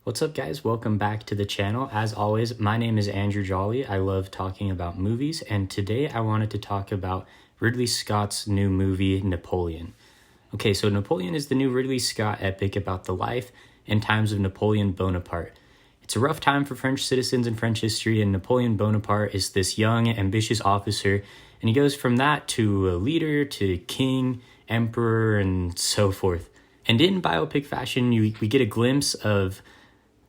What's up, guys? Welcome back to the channel. As always, my name is Andrew Jolly. I love talking about movies, and today I wanted to talk about Ridley Scott's new movie, Napoleon. Okay, so Napoleon is the new Ridley Scott epic about the life and times of Napoleon Bonaparte. It's a rough time for French citizens in French history, and Napoleon Bonaparte is this young, ambitious officer, and he goes from that to a leader, to king, emperor, and so forth. And in biopic fashion, we get a glimpse of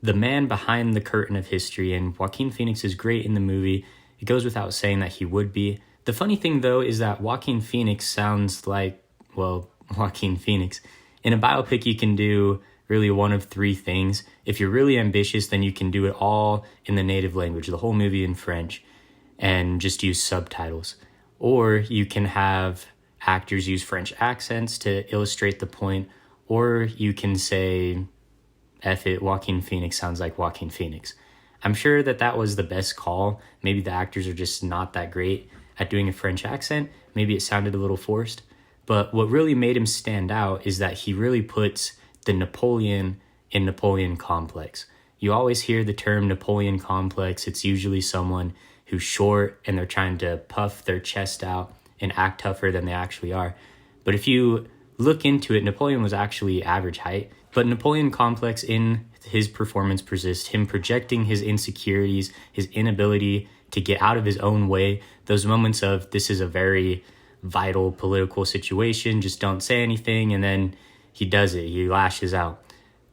the man behind the curtain of history, and Joaquin Phoenix is great in the movie. It goes without saying that he would be. The funny thing, though, is that Joaquin Phoenix sounds like, well, Joaquin Phoenix. In a biopic, you can do really one of three things. If you're really ambitious, then you can do it all in the native language, the whole movie in French, and just use subtitles. Or you can have actors use French accents to illustrate the point, or you can say, F it, Joaquin Phoenix sounds like Joaquin Phoenix. I'm sure that was the best call. Maybe the actors are just not that great at doing a French accent. Maybe it sounded a little forced. But what really made him stand out is that he really puts the Napoleon in Napoleon complex. You always hear the term Napoleon complex. It's usually someone who's short and they're trying to puff their chest out and act tougher than they actually are. But if you look into it, Napoleon was actually average height. But Napoleon complex in his performance persists, him projecting his insecurities, his inability to get out of his own way, those moments of this is a very vital political situation, just don't say anything, and then he does it, he lashes out.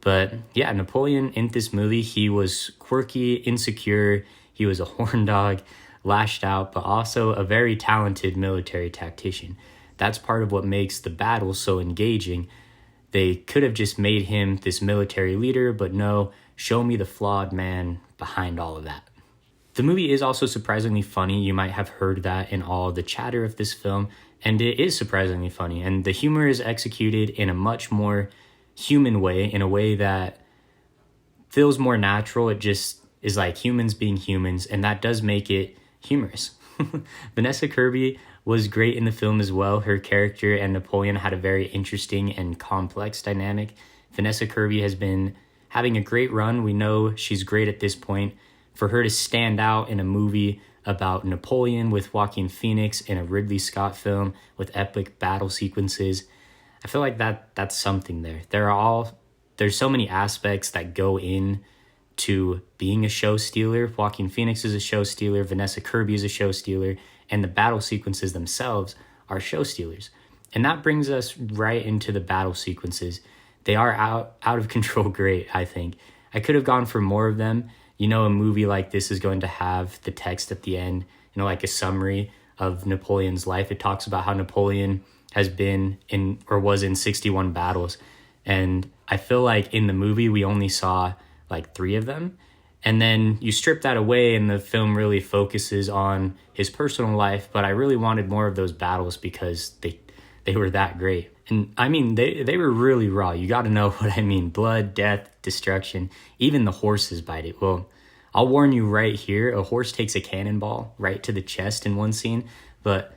But yeah, Napoleon in this movie, he was quirky, insecure, he was a horn dog, lashed out, but also a very talented military tactician. That's part of what makes the battle so engaging. They could have just made him this military leader, but no, show me the flawed man behind all of that. The movie is also surprisingly funny. You might have heard that in all the chatter of this film, and it is surprisingly funny. And the humor is executed in a much more human way, in a way that feels more natural. It just is like humans being humans, and that does make it humorous. Vanessa Kirby was great in the film as well. Her character and Napoleon had a very interesting and complex dynamic. Vanessa Kirby has been having a great run. We know she's great at this point. For her to stand out in a movie about Napoleon with Joaquin Phoenix in a Ridley Scott film with epic battle sequences, I feel like that's something there. There's so many aspects that go in to being a show stealer. Joaquin Phoenix is a show stealer, Vanessa Kirby is a show stealer, and the battle sequences themselves are show stealers. And that brings us right into the battle sequences. They are out of control great, I think. I could have gone for more of them. You know, a movie like this is going to have the text at the end, like a summary of Napoleon's life. It talks about how Napoleon has been in or was in 61 battles. And I feel like in the movie, we only saw like 3 of them. And then you strip that away and the film really focuses on his personal life. But I really wanted more of those battles because they were that great. And I mean, they were really raw. You got to know what I mean. Blood, death, destruction. Even the horses bite it. Well, I'll warn you right here. A horse takes a cannonball right to the chest in one scene. But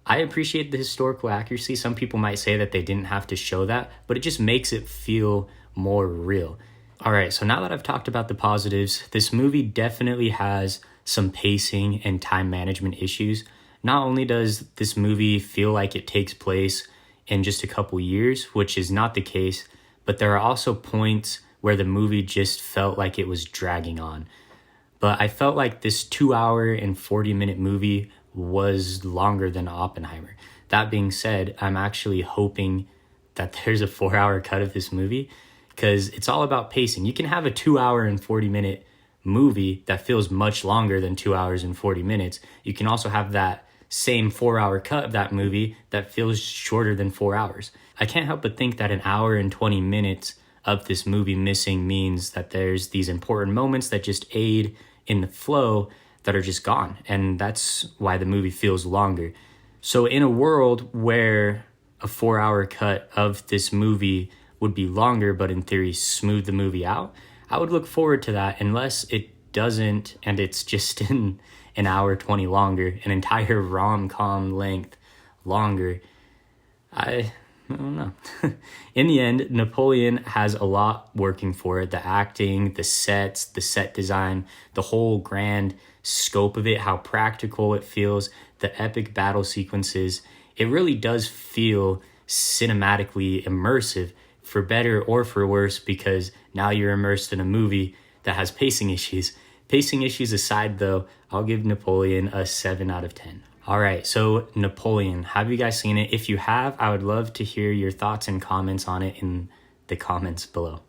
I appreciate the historical accuracy. Some people might say that they didn't have to show that. But it just makes it feel more real. All right, so now that I've talked about the positives, this movie definitely has some pacing and time management issues. Not only does this movie feel like it takes place in just a couple years, which is not the case, but there are also points where the movie just felt like it was dragging on. But I felt like this 2-hour and 40-minute movie was longer than Oppenheimer. That being said, I'm actually hoping that there's a 4-hour cut of this movie, because it's all about pacing. You can have a 2-hour and 40-minute movie that feels much longer than 2 hours and 40 minutes. You can also have that same 4-hour cut of that movie that feels shorter than 4 hours. I can't help but think that an hour and 20 minutes of this movie missing means that there's these important moments that just aid in the flow that are just gone. And that's why the movie feels longer. So in a world where a 4-hour cut of this movie would be longer, but in theory smooth the movie out, I would look forward to that, unless it doesn't and it's just in an hour 20 longer, an entire rom-com length longer. I don't know. In the end, Napoleon has a lot working for it. The acting, the sets, the set design, the whole grand scope of it, how practical it feels, the epic battle sequences. It really does feel cinematically immersive, for better or for worse, because now you're immersed in a movie that has pacing issues. Pacing issues aside, though, I'll give Napoleon a 7 out of 10. All right, so Napoleon, have you guys seen it? If you have, I would love to hear your thoughts and comments on it in the comments below.